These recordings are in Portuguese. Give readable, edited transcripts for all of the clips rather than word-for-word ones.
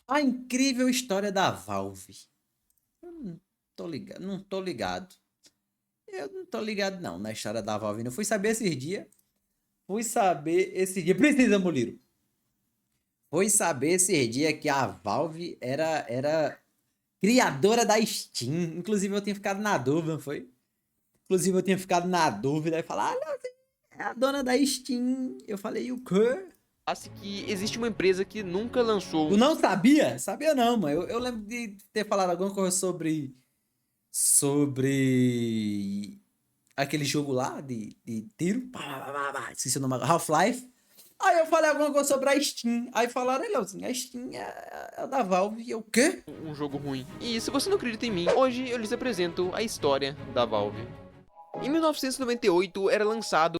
A incrível história da Valve. Eu não tô ligado, não tô ligado. Eu não tô ligado não na história da Valve. Não fui saber esses dias. Fui saber esse dia. Precisa, Muliro. Fui saber esses dias que a Valve era criadora da Steam. Inclusive eu tinha ficado na dúvida, não foi? Inclusive eu tinha ficado na dúvida e falar, ah, não, é a dona da Steam. Eu falei, o quê? Que existe uma empresa que nunca lançou Tu não sabia? Sabia não, mano. Eu lembro de ter falado alguma coisa sobre aquele jogo lá de tiro. Pá, pá, pá, pá, esqueci o nome agora. Half-Life. Aí eu falei alguma coisa sobre a Steam. Aí falaram, Leozinho, a Steam é da Valve. E eu, o quê? um jogo ruim. E se você não acredita em mim, hoje eu lhes apresento a história da Valve. Em 1998 era lançado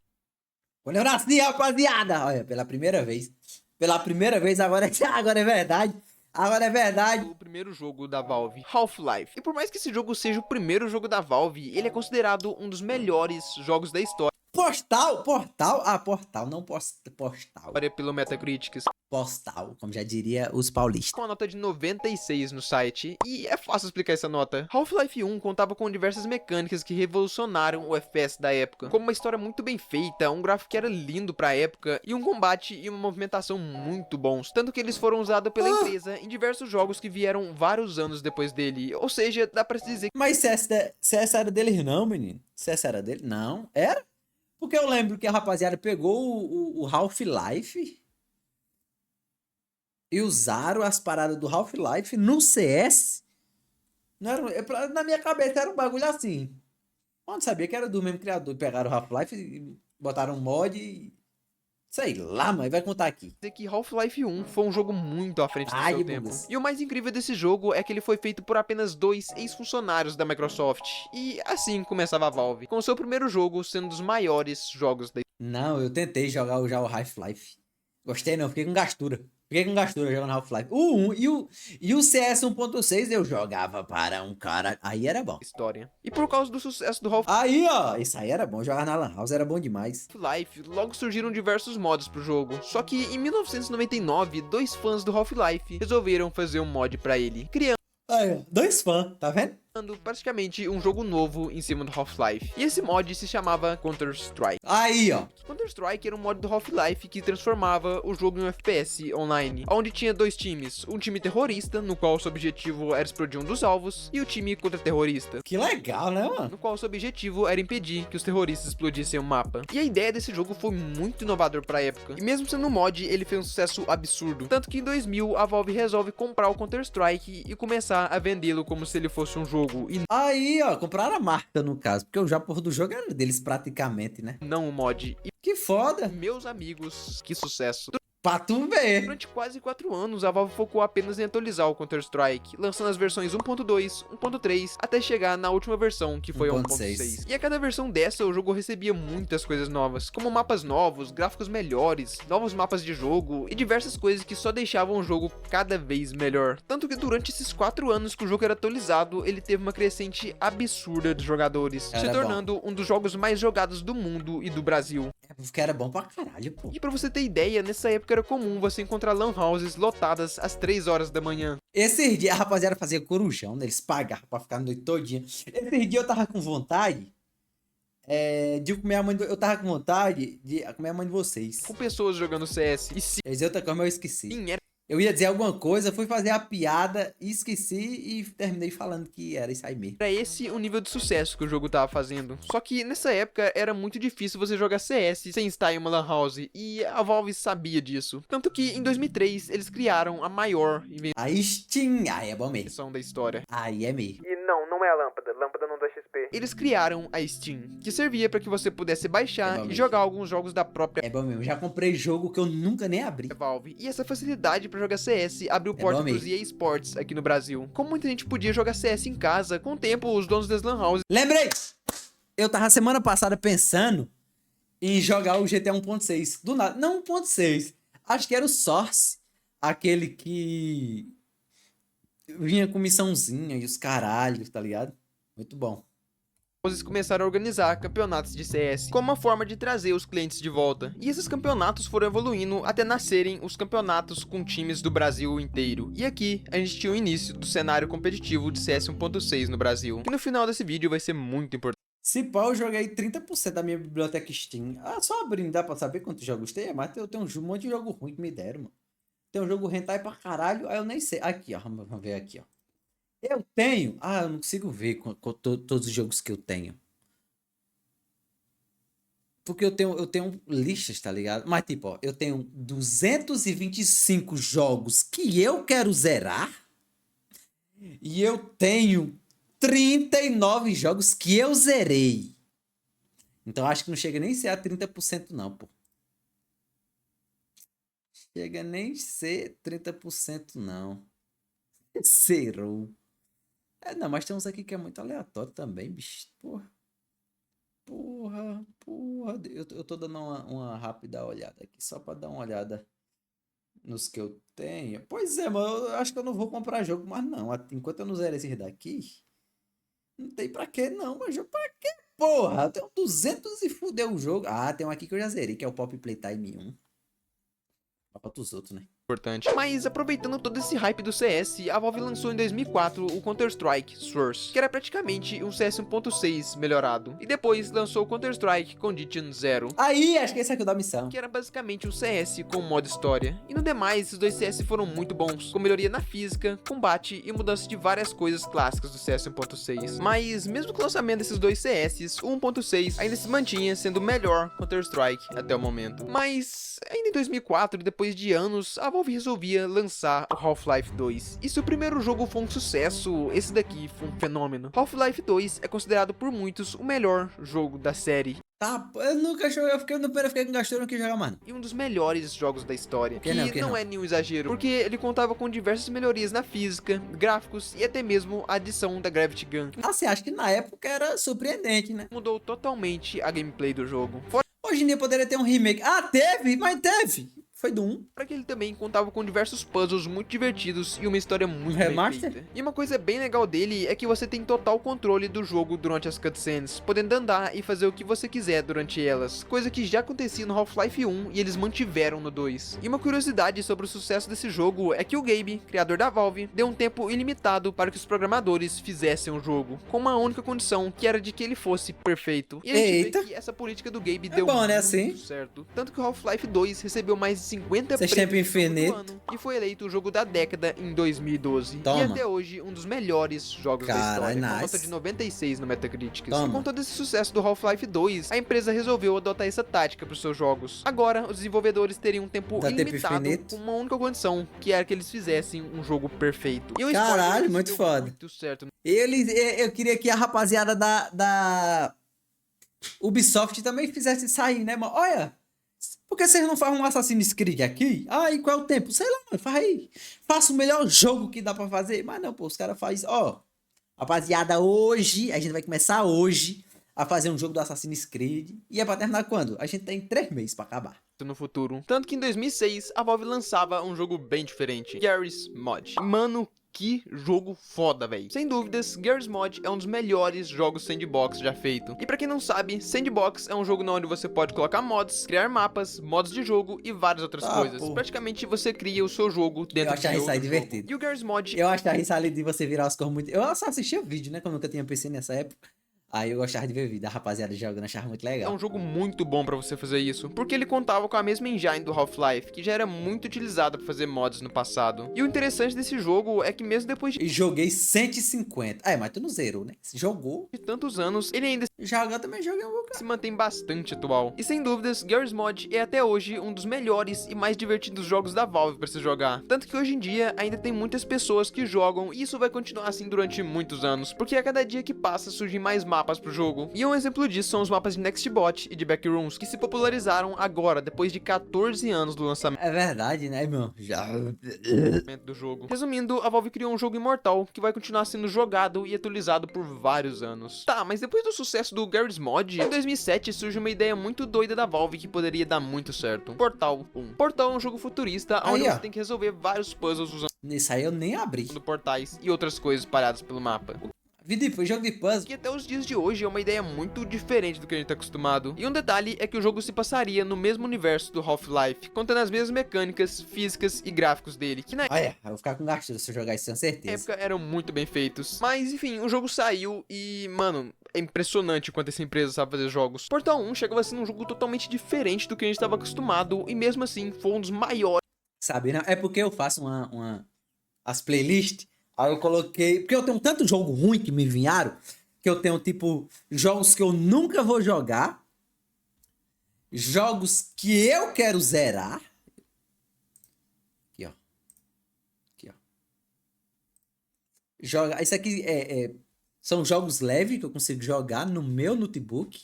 Quando eu nasci, rapaziada. Olha, pela primeira vez. Pela primeira vez, agora, agora é verdade. Agora é verdade. o primeiro jogo da Valve, Half-Life. E por mais que esse jogo seja o primeiro jogo da Valve, ele é considerado um dos melhores jogos da história Postal, portal. Ah, portal, não postal. pelo Metacritic, Postal, como já diria os paulistas. com a nota de 96 no site, e é fácil explicar essa nota. Half-Life 1 contava com diversas mecânicas que revolucionaram o FPS da época, como uma história muito bem feita, um gráfico que era lindo pra época, e um combate e uma movimentação muito bons, tanto que eles foram usados pela empresa em diversos jogos que vieram vários anos depois dele, ou seja, dá pra se dizer Mas CS era deles não, menino. CS era dele? Não. Era? Porque eu lembro que a rapaziada pegou o Half-Life e usaram as paradas do Half-Life no CS. Não era, na minha cabeça era um bagulho assim. Eu não sabia que era do mesmo criador. Pegaram o Half-Life e botaram um mod e... Sei lá, mas vai contar aqui. que Half-Life 1 foi um jogo muito à frente do Ai, seu tempo. bugas. E o mais incrível desse jogo é que ele foi feito por apenas 2 ex-funcionários da Microsoft. E assim começava a Valve, com seu primeiro jogo sendo um dos maiores jogos da Não, eu tentei jogar já o Half-Life. Gostei não, fiquei com gastura. Fiquei com gastura jogando Half-Life. O 1 e o CS 1.6 eu jogava para um cara. Aí era bom. história. E por causa do sucesso do Aí, ó, isso aí era bom. Jogar na Lan House era bom demais. Half-Life, logo surgiram diversos mods pro jogo. Só que em 1999, dois fãs do Half-Life resolveram fazer um mod pra ele, criando Aí, ó, dois fãs, tá vendo? praticamente um jogo novo em cima do Half-Life. E esse mod se chamava Counter-Strike. Aí, ó. Counter-Strike era um mod do Half-Life que transformava o jogo em um FPS online, onde tinha dois times, um time terrorista, no qual seu objetivo era explodir um dos alvos, e o time contra-terrorista, Que legal, né, mano? no qual seu objetivo era impedir que os terroristas explodissem o mapa. E a ideia desse jogo foi muito inovador pra época, e mesmo sendo um mod, ele fez um sucesso absurdo, tanto que em 2000 a Valve resolve comprar o Counter-Strike e começar a vendê-lo como se ele fosse um jogo e Aí, ó, compraram a marca no caso, porque o já do jogo era deles praticamente, né? não um mod. E Que foda. meus amigos, que sucesso! Pra tu ver. Durante quase 4 anos, a Valve focou apenas em atualizar o Counter-Strike, lançando as versões 1.2, 1.3, até chegar na última versão, que foi a 1.6. E a cada versão dessa, o jogo recebia muitas coisas novas, como mapas novos, gráficos melhores, novos mapas de jogo e diversas coisas que só deixavam o jogo cada vez melhor. Tanto que durante esses 4 anos que o jogo era atualizado, ele teve uma crescente absurda de jogadores, se Era bom. tornando um dos jogos mais jogados do mundo e do Brasil. É porque era bom pra caralho, pô. E pra você ter ideia, nessa época era comum você encontrar lan houses lotadas às 3 horas da manhã. Esses dias a rapaziada fazia corujão, né? Eles pagavam pra ficar a noite todinha. Esses dias eu tava com vontade de comer a mãe Eu tava com vontade de comer a mãe de vocês. Com pessoas jogando CS. E sim, Eu ia dizer outra coisa, mas eu esqueci. era Eu ia dizer alguma coisa, fui fazer a piada, esqueci e terminei falando que era isso aí mesmo. esse o nível de sucesso que o jogo tava fazendo. Só que nessa época era muito difícil você jogar CS sem estar em uma lan house. E a Valve sabia disso. Tanto que em 2003 eles criaram a maior A Steam, aí é bom mesmo. invenção da história. Aí é mesmo. E não é a lâmpada. Lâmpada não dá XP. Eles criaram a Steam, que servia para que você pudesse É baixar bom e mesmo. jogar alguns jogos da própria É bom mesmo. Já comprei jogo que eu nunca nem abri. Valve. E essa facilidade para jogar CS abriu É porta bom pros mesmo. EA Sports aqui no Brasil. Como muita gente podia jogar CS em casa, com o tempo os donos das lan houses Lembrei! Eu tava semana passada pensando em jogar o GTA 1.6. Do nada. Não 1.6. Acho que era o Source. Aquele que vinha com missãozinha e os caralhos, tá ligado? Muito bom. Eles começaram a organizar campeonatos de CS como uma forma de trazer os clientes de volta. E esses campeonatos foram evoluindo até nascerem os campeonatos com times do Brasil inteiro. E aqui a gente tinha o início do cenário competitivo de CS 1.6 no Brasil, que no final desse vídeo vai ser muito importante. Se pá, eu joguei 30% da minha biblioteca Steam. Ah, só abrindo, dá pra saber quantos jogos tem? Mas eu tenho um monte de jogo ruim que me deram, mano. Tem um jogo hentai pra caralho, aí eu nem sei. Aqui, ó, vamos ver aqui, ó. Eu tenho... Ah, eu não consigo ver todos os jogos que eu tenho. Porque eu tenho listas, tá ligado? Mas tipo, ó, eu tenho 225 jogos que eu quero zerar. E eu tenho 39 jogos que eu zerei. Então acho que não chega nem a ser a 30% não, pô. Chega nem a ser 30% não. Zerou. Não, mas tem uns aqui que é muito aleatório também, bicho. Porra. Eu tô dando uma rápida olhada aqui, só pra dar uma olhada nos que eu tenho. Pois é, mano, eu acho que eu não vou comprar jogo mais não. Enquanto eu não zerar esses daqui, não tem pra quê não, mas jogo pra quê, porra? Eu tenho 200 e fudeu o jogo. Ah, tem um aqui que eu já zerei, que é o Pop Playtime 1. Pra os outros, né? Importante. Mas aproveitando todo esse hype do CS, a Valve lançou em 2004 o Counter-Strike Source, que era praticamente um CS 1.6 melhorado. E depois lançou o Counter-Strike Condition Zero. Aí, acho que esse aqui é o da missão. Que era basicamente um CS com modo história. E no demais, esses dois CS foram muito bons, com melhoria na física, combate e mudança de várias coisas clássicas do CS 1.6. Mas mesmo com o lançamento desses dois CS, o 1.6 ainda se mantinha sendo o melhor Counter-Strike até o momento. Mas ainda em 2004, depois de anos, a Valve resolvia lançar o Half-Life 2. E se o primeiro jogo foi um sucesso, esse daqui foi um fenômeno. Half-Life 2 é considerado por muitos o melhor jogo da série. Tá, eu nunca joguei, eu fiquei com gastura, não quis jogar, mano. E um dos melhores jogos da história. Que não é nenhum exagero, porque ele contava com diversas melhorias na física, gráficos e até mesmo a adição da Gravity Gun. Assim, acho que na época era surpreendente, né? Mudou totalmente a gameplay do jogo. Hoje em dia poderia ter um remake. Ah, teve, mas teve. Foi do 1. Para que ele também contava com diversos puzzles muito divertidos e uma história muito bem feita. E uma coisa bem legal dele é que você tem total controle do jogo durante as cutscenes, podendo andar e fazer o que você quiser durante elas, coisa que já acontecia no Half-Life 1 e eles mantiveram no 2. E uma curiosidade sobre o sucesso desse jogo é que o Gabe, criador da Valve, deu um tempo ilimitado para que os programadores fizessem o jogo, com uma única condição, que era de que ele fosse perfeito. E a gente vê que essa política do Gabe deu bom, né, muito assim? certo. Tanto que o Half-Life 2 recebeu mais de 50 Tempo prêmios infinito. do ano e foi eleito o jogo da década em 2012. Toma. E até hoje um dos melhores jogos da história, nice. com nota de 96 no Metacritic. Toma. E com todo esse sucesso do Half-Life 2, a empresa resolveu adotar essa tática para os seus jogos. Agora, os desenvolvedores teriam um tempo ilimitado com uma única condição, que era que eles fizessem um jogo perfeito. E o Caralho, muito foda. Muito certo. Eu queria que a rapaziada da Ubisoft também fizesse sair, né, mano? Olha, por que vocês não fazem um Assassin's Creed aqui? Ah, e qual é o tempo? Sei lá, mano, faz aí. Faça o melhor jogo que dá pra fazer. Mas não, pô, os caras fazem... Ó, rapaziada, hoje, a gente vai começar hoje a fazer um jogo do Assassin's Creed. E é pra terminar quando? A gente tem 3 meses pra acabar. No futuro. Tanto que em 2006, a Valve lançava um jogo bem diferente, Garry's Mod. Mano, que jogo foda, velho. Sem dúvidas, Garry's Mod é um dos melhores jogos sandbox já feito. E pra quem não sabe, sandbox é um jogo onde você pode colocar mods, criar mapas, modos de jogo e várias outras coisas. Pô. Praticamente você cria o seu jogo dentro do jogo. Eu achava isso aí divertido. E o Garry's Mod... Eu achava isso ali de você virar as cores muito... Eu só assistia vídeo, né, quando eu nunca tinha PC nessa época. Aí eu gostava de ver vídeo da rapaziada jogando, achava muito legal. É um jogo muito bom pra você fazer isso, porque ele contava com a mesma engine do Half-Life, que já era muito utilizada pra fazer mods no passado. E o interessante desse jogo é que mesmo depois de... E joguei 150. Mas tu não zerou, né? Jogou. De tantos anos, ele ainda... Joga também, joguei um pouco. Se mantém bastante atual. E sem dúvidas, Garry's Mod é até hoje um dos melhores e mais divertidos jogos da Valve pra se jogar. Tanto que hoje em dia ainda tem muitas pessoas que jogam, e isso vai continuar assim durante muitos anos, porque a cada dia que passa surgem mais mapas pro jogo. E um exemplo disso são os mapas de Nextbot e de Backrooms, que se popularizaram agora, depois de 14 anos do lançamento. É verdade, né, irmão? Já... do jogo. Resumindo, a Valve criou um jogo imortal que vai continuar sendo jogado e atualizado por vários anos. Tá, mas depois do sucesso do Garry's Mod, em 2007 surge uma ideia muito doida da Valve que poderia dar muito certo. Portal 1. Portal é um jogo futurista onde você tem que resolver vários puzzles usando... Nisso aí eu nem abri. Portais e outras coisas espalhadas pelo mapa. Jogo de puzzle. Que até os dias de hoje é uma ideia muito diferente do que a gente tá acostumado. E um detalhe é que o jogo se passaria no mesmo universo do Half-Life, contando as mesmas mecânicas, físicas e gráficos dele, que na Olha, eu vou ficar com gasto se eu jogar isso, tenho certeza. época eram muito bem feitos. Mas enfim, o jogo saiu e, mano, é impressionante quanto essa empresa sabe fazer jogos. Portal 1 chegava a ser um jogo totalmente diferente do que a gente estava acostumado e mesmo assim foi um dos maiores. Sabe, né? É porque eu faço as playlists, aí eu coloquei... Porque eu tenho tanto jogo ruim que me enviaram, que eu tenho, tipo, jogos que eu nunca vou jogar, jogos que eu quero zerar. Aqui, ó. Aqui, ó. Isso aqui são jogos leves que eu consigo jogar no meu notebook.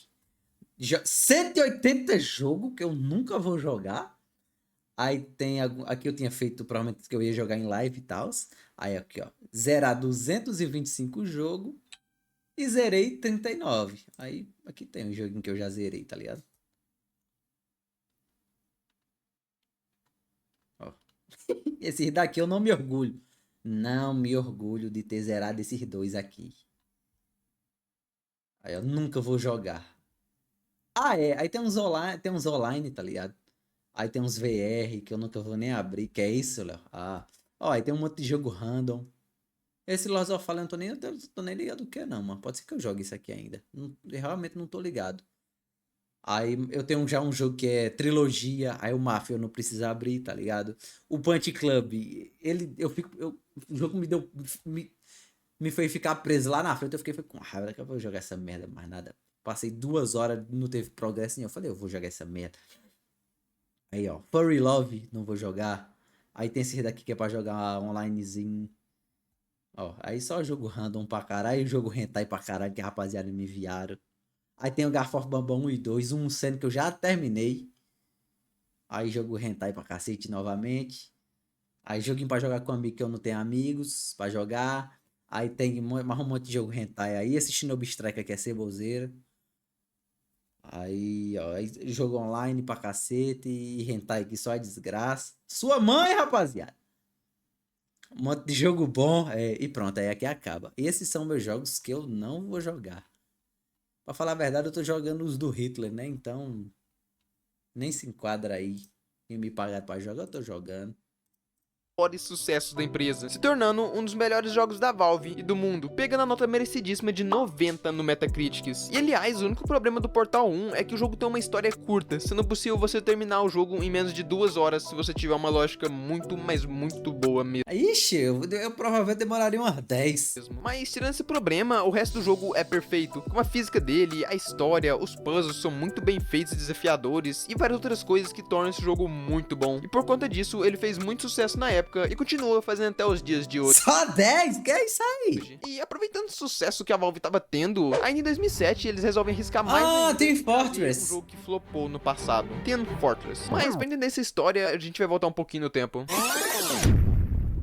180 jogos que eu nunca vou jogar. Aí tem aqui eu tinha feito provavelmente que eu ia jogar em live e tal. Aí aqui, ó, zerar 225 jogos e zerei 39. Aí aqui tem um joguinho que eu já zerei, tá ligado? Ó. Esses daqui eu não me orgulho. Não me orgulho de ter zerado esses dois aqui. Aí eu nunca vou jogar. Ah, é. Aí tem uns online, tá ligado? Aí tem uns VR que eu nunca vou nem abrir. Que é isso, Léo? Ah. Ó, aí tem um monte de jogo random. Esse Lords of Fallen eu tô nem ligado o que é não, mano. Pode ser que eu jogue isso aqui ainda. Eu realmente não tô ligado. Aí eu tenho já um jogo que é trilogia. Aí o Mafia eu não preciso abrir, tá ligado? O Punch Club, o jogo me fez ficar preso lá na frente. Eu fiquei com raiva. Daqui a pouco eu vou jogar essa merda, mais nada. Passei 2 horas, não teve progresso nenhum. Eu falei, eu vou jogar essa merda. Aí, ó, Furry Love, não vou jogar. Aí tem esse daqui que é pra jogar onlinezinho. Ó, aí só jogo random pra caralho, jogo hentai pra caralho que a rapaziada me enviaram. Aí tem o Garforce Bambam 1 e 2, um sendo que eu já terminei. Aí jogo hentai pra cacete novamente. Aí joguinho pra jogar com amigo que eu não tenho amigos pra jogar. Aí tem mais um monte de jogo hentai aí. Esse Shinobi Strike aqui é ceboseira. Aí, ó, jogo online pra cacete e hentai aqui só é desgraça. Sua mãe, rapaziada! Um monte de jogo bom, e pronto, aí aqui acaba. Esses são meus jogos que eu não vou jogar. Pra falar a verdade, eu tô jogando os do Hitler, né? Então, nem se enquadra aí. Quem me pagar pra jogar, eu tô jogando. Sucessos da empresa, se tornando um dos melhores jogos da Valve e do mundo, pegando a nota merecidíssima de 90 no Metacritics. E aliás, o único problema do Portal 1 é que o jogo tem uma história curta, sendo possível você terminar o jogo em menos de 2 horas se você tiver uma lógica muito, mas muito boa mesmo. Ixi, eu provavelmente demoraria umas 10. Mas tirando esse problema, o resto do jogo é perfeito, como a física dele, a história, os puzzles são muito bem feitos e desafiadores, e várias outras coisas que tornam esse jogo muito bom. E por conta disso, ele fez muito sucesso na época e continua fazendo até os dias de hoje. Só 10? Que é isso aí? E aproveitando o sucesso que a Valve tava tendo, ainda em 2007 eles resolvem arriscar mais ainda Team e Fortress. um jogo que flopou no passado, Team Fortress. Mas pra entender essa história, a gente vai voltar um pouquinho no tempo.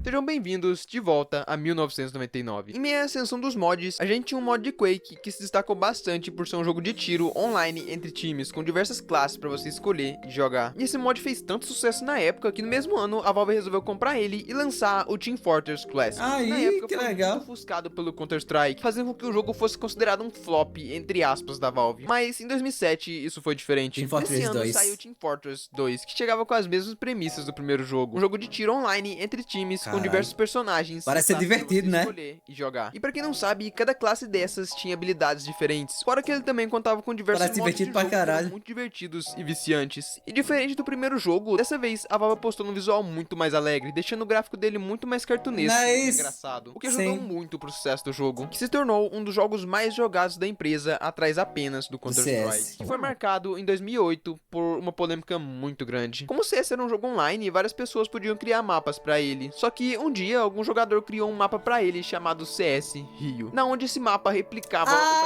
Sejam bem-vindos de volta a 1999. Em meio à ascensão dos mods, a gente tinha um mod de Quake que se destacou bastante por ser um jogo de tiro online entre times, com diversas classes pra você escolher e jogar. E esse mod fez tanto sucesso na época que no mesmo ano a Valve resolveu comprar ele e lançar o Team Fortress Classic. Aí, na época que foi legal. muito ofuscado pelo Counter-Strike, fazendo com que o jogo fosse considerado um flop, entre aspas, da Valve. Mas em 2007 isso foi diferente. Team Fortress Nesse ano 2. saiu Team Fortress 2, que chegava com as mesmas premissas do primeiro jogo. Um jogo de tiro online entre times, com diversos personagens. Parece ser divertido, né? Escolher e jogar. E pra quem não sabe, cada classe dessas tinha habilidades diferentes. Fora que ele também contava com diversos Parece modos divertido de pra jogo que eram caralho. muito divertidos e viciantes. E diferente do primeiro jogo, dessa vez a Valve apostou num visual muito mais alegre, deixando o gráfico dele muito mais cartunesco e engraçado. O que ajudou muito pro sucesso do jogo, que se tornou um dos jogos mais jogados da empresa, atrás apenas do Counter-Strike, que foi marcado em 2008 por uma polêmica muito grande. Como o CS era um jogo online, várias pessoas podiam criar mapas pra ele. Só que um dia algum jogador criou um mapa pra ele chamado CS Rio, na onde esse mapa replicava o Brasil,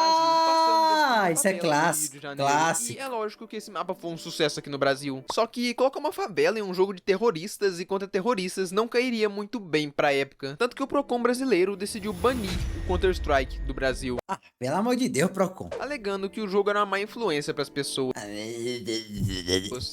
passando isso é clássico. E é lógico que esse mapa foi um sucesso aqui no Brasil. Só que colocar uma favela em um jogo de terroristas e contra terroristas não cairia muito bem pra época. Tanto que o Procon brasileiro decidiu banir o Counter-Strike do Brasil. Pelo amor de Deus, Procon. Alegando que o jogo era uma má influência pras pessoas.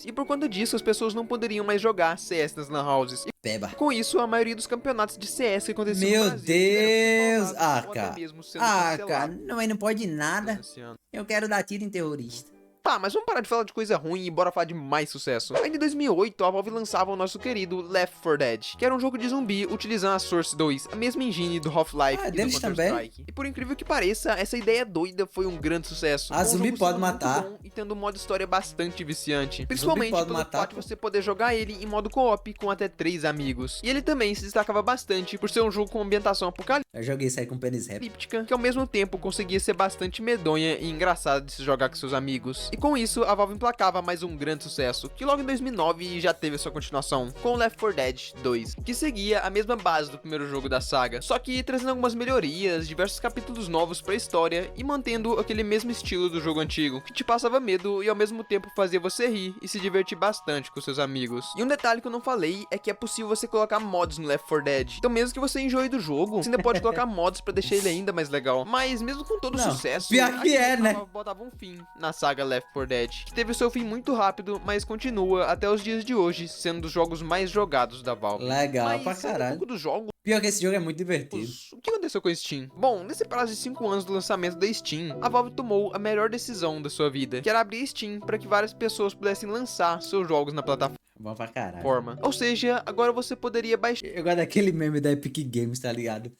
E por conta disso, as pessoas não poderiam mais jogar CS nas lan houses. Peba. Com isso, a maioria dos campeonatos de CS que aconteciam Meu no Brasil Deus! eram ou até Cara. mesmo sendo Cara, cancelados não, mas não pode nada. nesse ano. Eu quero dar tiro em terrorista. Tá, mas vamos parar de falar de coisa ruim e bora falar de mais sucesso. Ainda em 2008, a Valve lançava o nosso querido Left 4 Dead, que era um jogo de zumbi utilizando a Source 2, a mesma engine do Half-Life e do deles também. Counter-Strike. E por incrível que pareça, essa ideia doida foi um grande sucesso. A com um zumbi jogo pode sendo matar. muito bom e tendo um modo história bastante viciante. Principalmente pode pelo matar, fato de você poder jogar ele em modo co-op com até 3 amigos. E ele também se destacava bastante por ser um jogo com ambientação apocalíptica, Eu joguei isso aí com pênis rap. que ao mesmo tempo conseguia ser bastante medonha e engraçada de se jogar com seus amigos. E com isso, a Valve emplacava mais um grande sucesso, que logo em 2009 já teve sua continuação, com Left 4 Dead 2, que seguia a mesma base do primeiro jogo da saga, só que trazendo algumas melhorias, diversos capítulos novos pra história e mantendo aquele mesmo estilo do jogo antigo, que te passava medo e ao mesmo tempo fazia você rir e se divertir bastante com seus amigos. E um detalhe que eu não falei é que é possível você colocar mods no Left 4 Dead, então mesmo que você enjoe do jogo, você ainda pode colocar mods pra deixar ele ainda mais legal. Mas mesmo com todo o Não, sucesso, pior que é, né? botava um fim na saga Left 4 Dead, que teve o seu fim muito rápido, mas continua até os dias de hoje sendo um dos jogos mais jogados da Valve. Legal Mas, pra saindo um caralho. pouco dos jogos, Pior que esse jogo é muito divertido. o que aconteceu com a Steam? Bom, nesse prazo de 5 anos do lançamento da Steam, a Valve tomou a melhor decisão da sua vida, que era abrir a Steam para que várias pessoas pudessem lançar seus jogos na plataforma. Bom pra caralho. Ou seja, agora você poderia baixar Eu gosto daquele meme da Epic Games, tá ligado?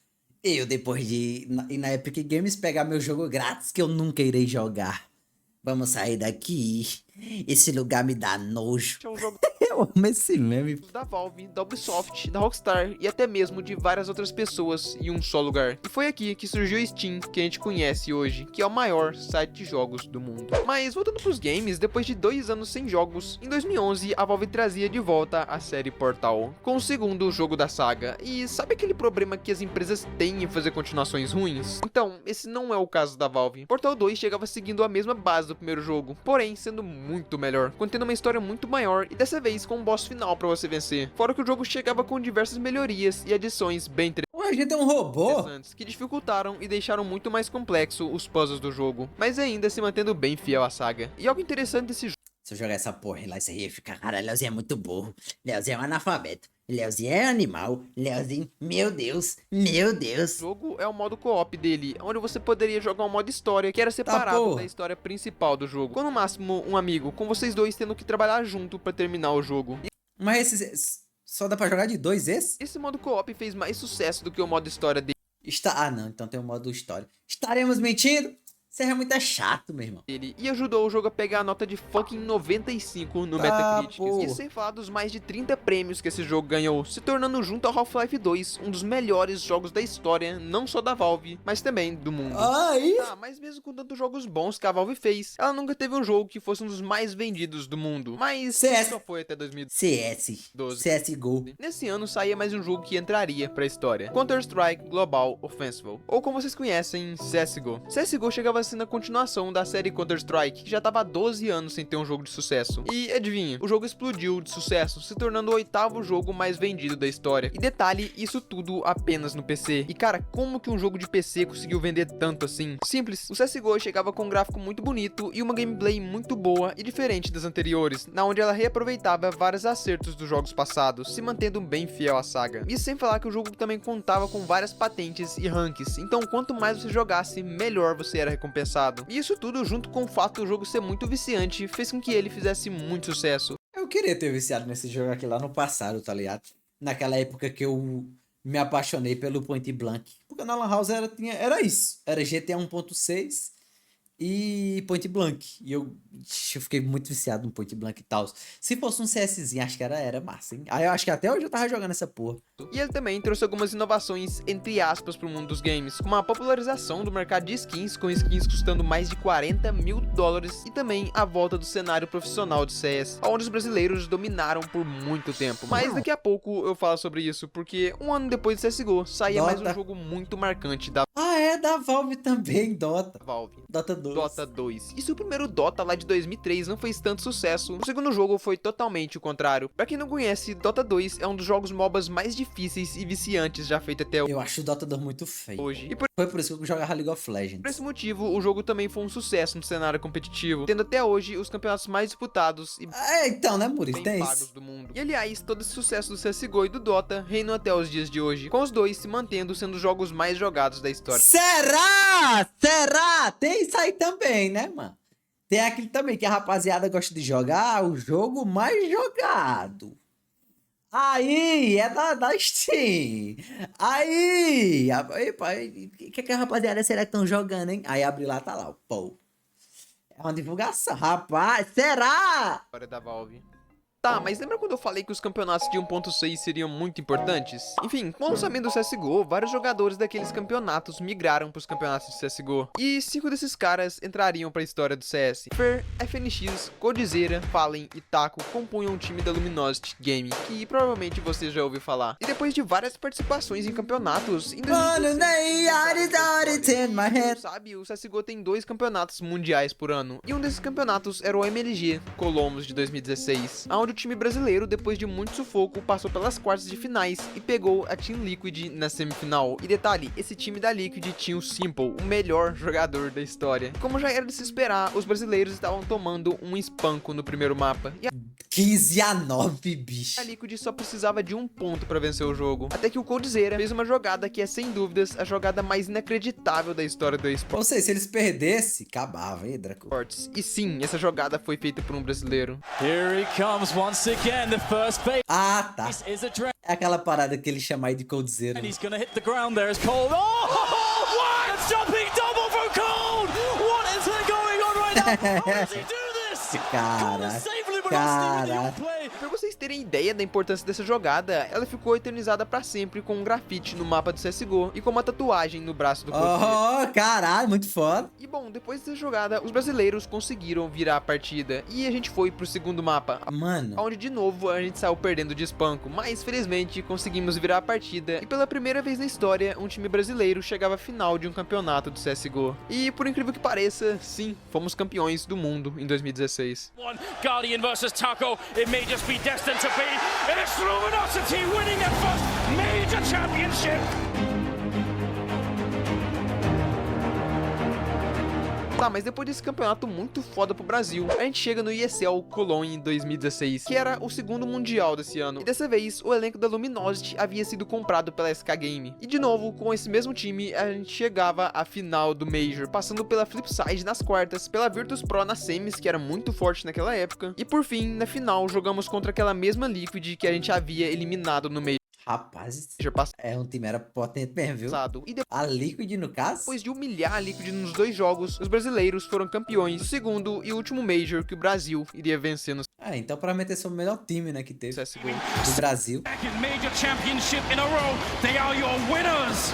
Eu, depois de ir na Epic Games, pegar meu jogo grátis que eu nunca irei jogar. Vamos sair daqui. Esse lugar me dá nojo. um jogo Eu amo esse meme. da Valve, da Ubisoft, da Rockstar e até mesmo de várias outras pessoas em um só lugar. E foi aqui que surgiu o Steam, que a gente conhece hoje, que é o maior site de jogos do mundo. Mas voltando pros games, depois de 2 anos sem jogos, em 2011 a Valve trazia de volta a série Portal, com o segundo jogo da saga. E sabe aquele problema que as empresas têm em fazer continuações ruins? Então, esse não é o caso da Valve. Portal 2 chegava seguindo a mesma base do primeiro jogo, porém sendo muito melhor, contendo uma história muito maior e dessa vez com um boss final pra você vencer. Fora que o jogo chegava com diversas melhorias e adições bem Ué, a gente é um robô? interessantes que dificultaram e deixaram muito mais complexo os puzzles do jogo, mas ainda se mantendo bem fiel à saga. E algo interessante desse Se eu jogar essa porra lá, isso aí ia ficar... Cara, Leozinho é muito burro. Leozinho é um analfabeto. Leozinho é animal. Leozinho... Meu Deus. Meu Deus. jogo é o modo co-op dele, onde você poderia jogar um modo história que era separado porra. da história principal do jogo, com no máximo um amigo, com vocês dois tendo que trabalhar junto pra terminar o jogo. Mas esse... Só dá pra jogar de 2 esse? Esse modo co-op fez mais sucesso do que o modo história dele. Ah, não. Então tem o modo história. Estaremos mentindo? Você é muito chato, meu irmão. E ajudou o jogo a pegar a nota de fucking 95 no Tá, Metacritic. porra. E sem falar dos mais de 30 prêmios que esse jogo ganhou, se tornando junto ao Half-Life 2 um dos melhores jogos da história, não só da Valve, mas também do mundo. Aí... Tá, mas mesmo com tantos jogos bons que a Valve fez, ela nunca teve um jogo que fosse um dos mais vendidos do mundo. Mas CS. só foi até 2012. CS. CSGO. Nesse ano saía mais um jogo que entraria pra história: Counter-Strike Global Offensive, ou como vocês conhecem, CSGO. CSGO chegava a ser na continuação da série Counter-Strike, que já tava há 12 anos sem ter um jogo de sucesso. E adivinha, o jogo explodiu de sucesso, se tornando o 8º jogo mais vendido da história. E detalhe, isso tudo apenas no PC. E cara, como que um jogo de PC conseguiu vender tanto assim? Simples, o CSGO chegava com um gráfico muito bonito e uma gameplay muito boa e diferente das anteriores, na onde ela reaproveitava vários acertos dos jogos passados, se mantendo bem fiel à saga. E sem falar que o jogo também contava com várias patentes e ranks, então quanto mais você jogasse, melhor você era recompensado. E isso tudo, junto com o fato do jogo ser muito viciante, fez com que ele fizesse muito sucesso. Eu queria ter viciado nesse jogo aqui lá no passado, tá ligado? Naquela época que eu me apaixonei pelo Point Blank. Porque na Lan House era isso. Era GTA 1.6 e Point Blank. E eu fiquei muito viciado no Point Blank e tal. Se fosse um CSzinho, acho que era massa, hein? Aí eu acho que até hoje eu tava jogando essa porra. E ele também trouxe algumas inovações, entre aspas, pro mundo dos games, como a popularização do mercado de skins, com skins custando mais de 40 mil dólares, e também a volta do cenário profissional de CS, onde os brasileiros dominaram por muito tempo. Mas daqui a pouco eu falo sobre isso, porque um ano depois de CSGO, saía mais um jogo muito marcante da... Ah, é da Valve também, Dota. Valve. Dota 2. Dota 2. E se o primeiro Dota lá de 2003 não fez tanto sucesso, o segundo jogo foi totalmente o contrário. Pra quem não conhece, Dota 2 é um dos jogos MOBAs mais difíceis e viciantes já feito até Eu acho o Dota 2 muito feio. hoje. E Foi por isso que eu jogava League of por Legends. esse motivo, o jogo também foi um sucesso no cenário competitivo, tendo até hoje os campeonatos mais disputados e Então, né, Murilo? bem Tem pagos isso. do mundo. E aliás, todo esse sucesso do CSGO e do Dota reinam até os dias de hoje, com os dois se mantendo sendo os jogos mais jogados da história. Será? Será? Tem isso aí também, né, mano? Tem aquele também que a rapaziada gosta de jogar, o jogo mais jogado. Aí, é da Steam. Aí, o que a rapaziada será que estão jogando, hein? Aí abre lá, tá lá, pô. É uma divulgação, rapaz. Será? História da Valve. Tá, mas lembra quando eu falei que os campeonatos de 1.6 seriam muito importantes? Enfim, com o lançamento do CSGO, vários jogadores daqueles campeonatos migraram pros campeonatos de CSGO. E 5 desses caras entrariam pra história do CS. Fer, FNX, Coldzera, Fallen e Taco compunham o time da Luminosity Gaming, que provavelmente você já ouviu falar. E depois de várias participações em campeonatos, em 2016, sabe, o CSGO tem 2 campeonatos mundiais por ano. E um desses campeonatos era o MLG Columbus de 2016, onde o time brasileiro, depois de muito sufoco, passou pelas quartas de finais e pegou a Team Liquid na semifinal. E detalhe, esse time da Liquid tinha o Simple, o melhor jogador da história. Como já era de se esperar, os brasileiros estavam tomando um espanco no primeiro mapa. E 15-9, bicho. a Liquid só precisava de um ponto pra vencer o jogo. Até que o Coldzera fez uma jogada que é, sem dúvidas, a jogada mais inacreditável da história do esporte. Ou seja, se eles perdessem, acabava, hein, Draco? E sim, essa jogada foi feita por um brasileiro. Here he comes once again, the first base Ah, tá. is a dragon. É aquela parada que ele chama aí de Coldzera. And he's gonna hit the ground there as Cold. Oh, what? A jumping double from Cold! What is going on right now? How does he do this? Cold is safely luminosity with the Cara. play. Pra vocês terem ideia da importância dessa jogada, ela ficou eternizada pra sempre com um grafite no mapa do CSGO e com uma tatuagem no braço do Coldzera. Oh, caralho, muito foda. E bom, depois dessa jogada, os brasileiros conseguiram virar a partida e a gente foi pro segundo mapa, Mano, onde de novo a gente saiu perdendo de espanco, mas felizmente conseguimos virar a partida e pela primeira vez na história, um time brasileiro chegava à final de um campeonato do CSGO. E por incrível que pareça, sim, fomos campeões do mundo em 2016. One Guardian versus Taco. It may just be destined to be. And it's Luminosity winning their first major championship. Tá, mas depois desse campeonato muito foda pro Brasil, a gente chega no ESL Cologne em 2016, que era o segundo mundial desse ano. E dessa vez, o elenco da Luminosity havia sido comprado pela SK Game. E de novo, com esse mesmo time, a gente chegava à final do Major, passando pela Flipside nas quartas, pela Virtus Pro nas semis, que era muito forte naquela época. E por fim, na final, jogamos contra aquela mesma Liquid que a gente havia eliminado no Major rapaz, passado. é um time era potente mesmo, viu? E A Liquid, no caso? depois de humilhar a Liquid nos 2 jogos, os brasileiros foram campeões do segundo e último Major que o Brasil iria vencer no Então provavelmente esse foi o melhor time, né, que teve CSGO. do Brasil. Second major championship in a row. They are your winners.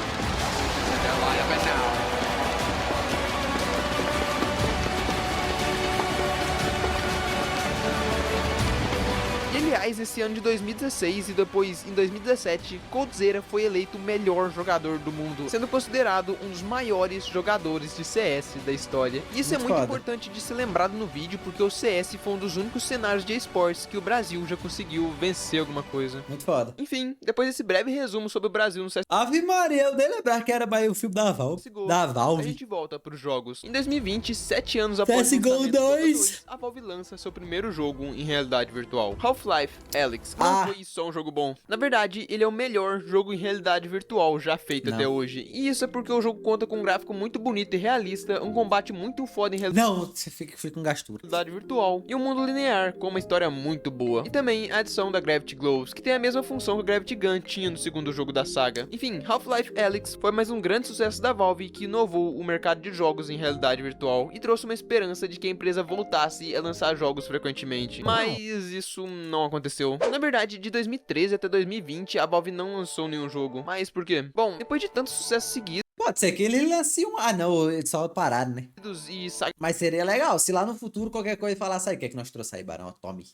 E aliás, esse ano de 2016 e depois em 2017, Coldzera foi eleito o melhor jogador do mundo, sendo considerado um dos maiores jogadores de CS da história. E isso é Muito muito foda. importante de ser lembrado no vídeo, porque o CS foi um dos únicos cenários de esportes que o Brasil já conseguiu vencer alguma coisa. Muito foda. Enfim, depois desse breve resumo sobre o Brasil no CSGO, Ave Maria, eu nem lembrar que era o filme da Valve. Da a Valve. gente volta pros jogos. Em 2020, 7 anos após o CSGO lançamento do Dota 2, a Valve lança seu primeiro jogo em realidade virtual, Half-Life Alyx. Não Ah. foi só um jogo bom. Na verdade, ele é o melhor jogo em realidade virtual já feito Não. até hoje. E isso é porque o jogo conta com um gráfico muito bonito e realista, um combate muito foda em realidade Não, você fica com gastura. virtual e um mundo linear com uma história muito boa. E também a adição da Gravity Glows, que tem a mesma função que o Gravity Gun tinha no segundo jogo da saga. Enfim, Half-Life Alyx foi mais um grande sucesso da Valve que inovou o mercado de jogos em realidade virtual e trouxe uma esperança de que a empresa voltasse a lançar jogos frequentemente. Mas isso não aconteceu. Na verdade, de 2013 até 2020, a Valve não lançou nenhum jogo. Mas por quê? Bom, depois de tanto sucesso seguido Pode ser que ele lance um. Ah, não, ele só parado, né? e sagas Mas seria legal se lá no futuro qualquer coisa falasse aí, o que é que nós trouxemos aí, Barão? Ó, tome.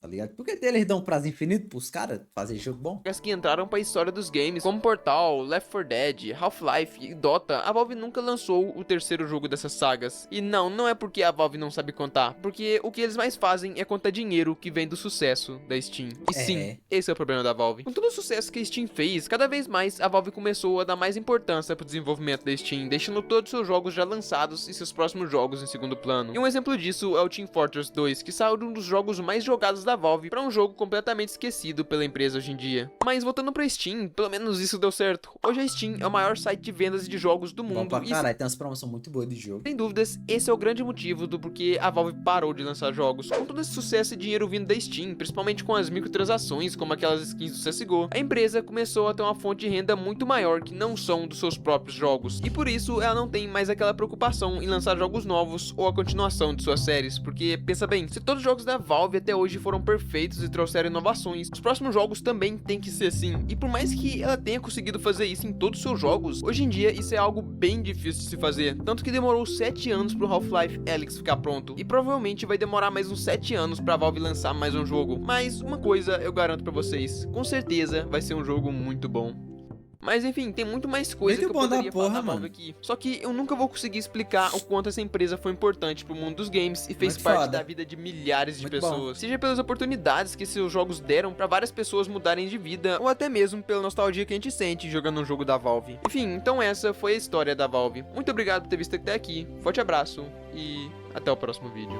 tá ligado? Porque eles dão prazo infinito pros caras fazer jogo bom. As que entraram pra história dos games, como Portal, Left 4 Dead, Half-Life e Dota, a Valve nunca lançou o terceiro jogo dessas sagas. E não é porque a Valve não sabe contar, porque o que eles mais fazem é contar dinheiro que vem do sucesso da Steam. E sim, esse é o problema da Valve. Com todo o sucesso que a Steam fez, cada vez mais a Valve começou a dar mais importância pro desenvolvimento da Steam, deixando todos seus jogos já lançados e seus próximos jogos em segundo plano. E um exemplo disso é o Team Fortress 2, que saiu de um dos jogos mais jogados da Valve para um jogo completamente esquecido pela empresa hoje em dia. Mas voltando pra Steam, pelo menos isso deu certo. Hoje a Steam é o maior site de vendas de jogos do mundo. Bom pra caralho, tem umas promoções muito boas de jogo. Sem dúvidas, esse é o grande motivo do porquê a Valve parou de lançar jogos. Com todo esse sucesso e dinheiro vindo da Steam, principalmente com as microtransações, como aquelas skins do CSGO, a empresa começou a ter uma fonte de renda muito maior que não são dos seus próprios jogos. E por isso ela não tem mais aquela preocupação em lançar jogos novos ou a continuação de suas séries, porque pensa bem, se todos os jogos da Valve até hoje foram perfeitos e trouxeram inovações, os próximos jogos também tem que ser assim. E por mais que ela tenha conseguido fazer isso em todos os seus jogos, hoje em dia isso é algo bem difícil de se fazer, tanto que demorou 7 anos pro Half-Life Alyx ficar pronto, e provavelmente vai demorar mais uns 7 anos pra Valve lançar mais um jogo. Mas uma coisa eu garanto pra vocês, com certeza vai ser um jogo muito bom. Mas enfim, tem muito mais coisa que eu poderia falar da Valve aqui. Só que eu nunca vou conseguir explicar o quanto essa empresa foi importante pro mundo dos games e fez parte da vida de milhares de pessoas. Seja pelas oportunidades que seus jogos deram pra várias pessoas mudarem de vida, ou até mesmo pela nostalgia que a gente sente jogando um jogo da Valve. Enfim, então essa foi a história da Valve. Muito obrigado por ter visto até aqui. Forte abraço e até o próximo vídeo.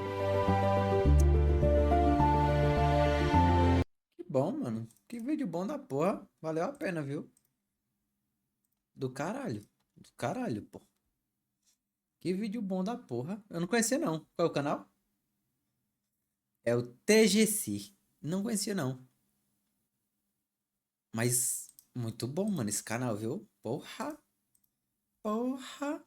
Que bom, mano. Que vídeo bom da porra. Valeu a pena, viu? Do caralho. Do caralho, pô. Que vídeo bom da porra. Eu não conhecia, não. Qual é o canal? É o TGC. Não conhecia, não. Mas muito bom, mano, esse canal, viu? Porra. Porra.